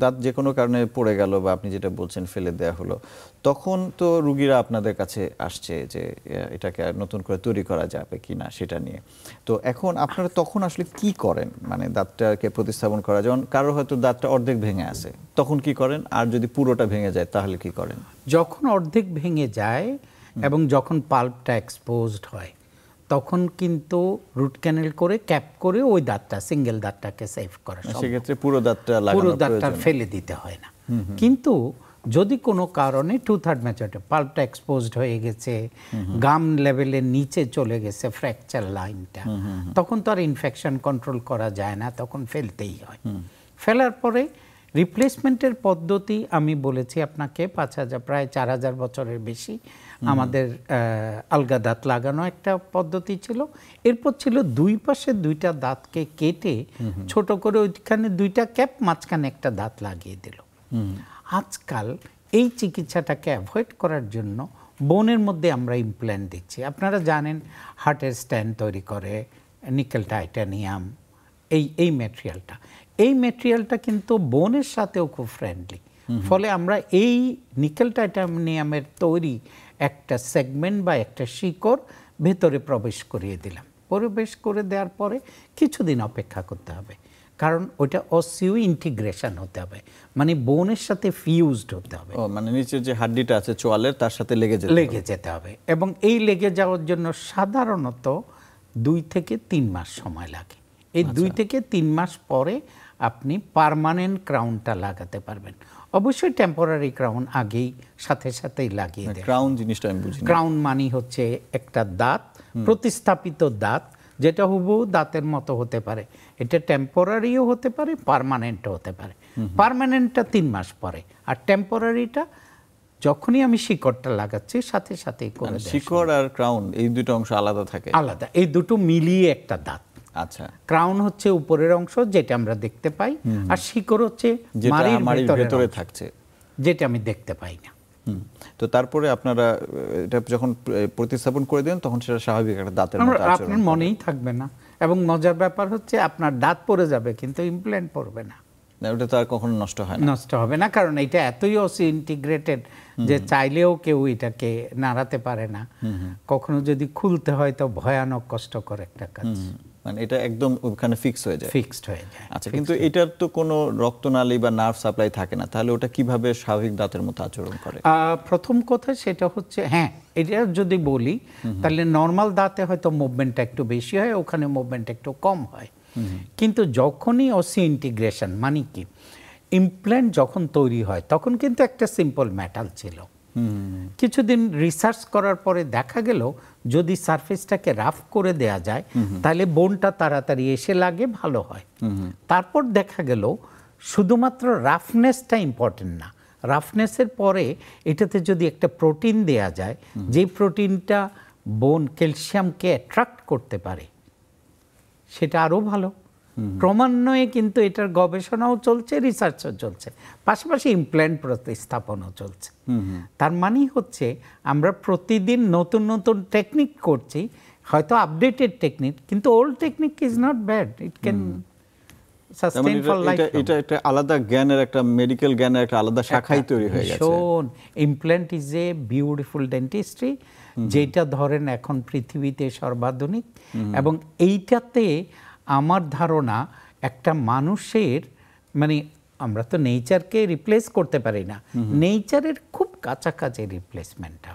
দাঁত যে কোনো কারণে পড়ে গেল বা আপনি যেটা বলছেন ফেলে দেওয়া হলো, তখন তো রুগীরা আপনাদের কাছে আসছে যে এটাকে নতুন করে তৈরি করা যাবে কিনা সেটা নিয়ে। তো এখন আপনারা তখন আসলে কি করেন, মানে দাঁতটাকে প্রতিস্থাপন করা, যেমন কারো হয়তো দাঁতটা অর্ধেক ভেঙে আছে, তখন কি করেন? আর যদি পুরোটা ভেঙে যায় তাহলে কি করেন? যখন অর্ধেক ভেঙে যায় এবং যখন পাল্পটা এক্সপোজড হয় তখন কিন্তু রুট ক্যানেল করে ক্যাপ করে ওই দাঁতটা, সিঙ্গেল দাঁতটাকে সেভ করা সম্ভব। সেক্ষেত্রে পুরো দাঁতটা ফেলে দিতে হয় না। কিন্তু যদি কোনো কারণে 2/3 ম্যাচুরিটি পাল্পটা এক্সপোজড হয়ে গেছে, গাম লেভেলের নিচে চলে গেছে ফ্র্যাকচার লাইনটা, তখন তো আর ইনফেকশন কন্ট্রোল করা যায় না, তখন ফেলতেই হয়। ফেলার পরে রিপ্লেসমেন্টের পদ্ধতি আমি বলেছি আপনাকে, 5,000 প্রায় 4,000 বছরের বেশি আমাদের আলগা দাঁত লাগানো একটা পদ্ধতি ছিল। এরপর ছিল দুই পাশে দুইটা দাঁতকে কেটে ছোট করে ওইখানে দুইটা ক্যাপ, মাঝখানে একটা দাঁত লাগিয়ে দিল। আজকাল এই চিকিৎসাটাকে অ্যাভয়েড করার জন্য বোনের মধ্যে আমরা ইমপ্ল্যান্ট দিচ্ছি। আপনারা জানেন হার্টের স্ট্যান্ড তৈরি করে নিকেল টাইটানিয়াম, এই ম্যাটেরিয়ালটা, এই ম্যাটেরিয়ালটা কিন্তু বোনের সাথেও খুব ফ্রেন্ডলি। ফলে আমরা এই নিকেল টাইটানিয়ামের তৈরি একটা সেগমেন্ট বা একটা শিকড় ভেতরে প্রবেশ করিয়ে দিলাম। প্রবেশ করে দেওয়ার পরে কিছুদিন অপেক্ষা করতে হবে, কারণ ওটা অসিও ইন্টিগ্রেশন হতে হবে, মানে বোনের সাথে ফিউজড হতে হবে। মানে নিচের যে হাড্ডিটা আছে চোয়ালের, তার সাথে লেগে যেতে হবে। এবং এই লেগে যাওয়ার জন্য সাধারণত 2 থেকে 3 মাস সময় লাগে। এই 2 থেকে 3 মাস পরে আপনি পার্মানেন্ট ক্রাউনটা লাগাতে পারবেন। অবশ্যই টেম্পোরারি ক্রাউন আগেই সাথেই লাগিয়ে দেয়। ক্রাউন জিনিসটা আমি বুঝি না। ক্রাউন মানে হচ্ছে একটা দাঁত, প্রতিস্থাপিত দাঁত, যেটা হুবহু দাঁতের মতো হতে পারে। এটা টেম্পোরারিও হতে পারে, পার্মানেন্টও হতে পারে। পার্মানেন্টটা 3 মাস পরে, আর টেম্পোরারিটা যখনই আমি শিকড়টা লাগাচ্ছি সাথেই করে দেয়। শিকড় আর ক্রাউন এই দুটো অংশ আলাদা থাকে? আলাদা, এই দুটো মিলিয়ে একটা দাঁত। আচ্ছা, ক্রাউন হচ্ছে উপরের অংশ যেটা আমরা দেখতে পাই, আর শিকড় হচ্ছে মাড়ির ভেতরে থাকছে, যেটা আমি দেখতে পাই না। তো তারপরে আপনারা এটা যখন প্রতিস্থাপন করে দেন তখন সেটা স্বাভাবিক একটা দাঁতের মতো আচরণ, আপনার মনেই থাকবে না। এবং মজার ব্যাপার হচ্ছে আপনার দাঁত পড়ে যাবে কিন্তু ইমপ্ল্যান্ট পড়বে না। ওটা তো আর কখনো নষ্ট হবে না, কারণ এটা এতই ইন্টিগ্রেটেড যে চাইলেও কেউ এটাকে নাড়াতে পারে না। কখনো যদি খুলতে হয় তো ভয়ানক কষ্টকর একটা কাজ। মানে এটা একদম ওখানে ফিক্সড হয়ে যায়। আচ্ছা, কিন্তু এটার তো কোনো রক্তনালী বা নার্ভ সাপ্লাই থাকে না, তাহলে ওটা কিভাবে স্বাভাবিক দাঁতের মতো আচরণ করে? প্রথম কথা সেটা হচ্ছে, হ্যাঁ, এটা যদি বলি তাহলে নর্মাল দাঁতে হয়তো মুভমেন্টটা একটু বেশি হয়, ওখানে মুভমেন্ট একটু কম হয়। কিন্তু যখনই অসি ইন্টিগ্রেশন, মানে কি ইমপ্ল্যান্ট যখন তৈরি হয় তখন কিন্তু একটা সিম্পল মেটাল ছিল। কিছুদিন রিসার্চ করার পরে দেখা গেল যদি সারফেসটাকে রাফ করে দেয়া যায় তাহলে বোনটা তাড়াতাড়ি এসে লাগে, ভালো হয়। তারপর দেখা গেল শুধুমাত্র রাফনেসটা ইম্পর্টেন্ট না, রাফনেসের পরে এটাতে যদি একটা প্রোটিন দেয়া যায়, যে প্রোটিনটা বোন ক্যালসিয়ামকে অ্যাট্রাক্ট করতে পারে, সেটা আরও ভালো। ক্রমান্বয়ে কিন্তু এটার গবেষণাও চলছে, রিসার্চও চলছে, পাশাপাশি ইমপ্ল্যান্ট প্রতিস্থাপনও চলছে। তার মানে হচ্ছে আমরা প্রতিদিন নতুন নতুন টেকনিক করছি, হয়তো আপডেটেড টেকনিক, কিন্তু old technique is not bad, it can sustain for life. এটা একটা আলাদা জ্ঞানের, একটা মেডিকেল জ্ঞানের একটা আলাদা শাখাই তৈরি হয়ে গেছে। শোন, implant is a beautiful dentistry, যেটা ধরেন এখন পৃথিবীতে সর্বাধুনিক। এবং এইটাতে আমার ধারণা একটা মানুষের, মানে আমরা তো নেচারকে রিপ্লেস করতে পারি না, নেচারের খুব কাছাকাছি রিপ্লেসমেন্টটা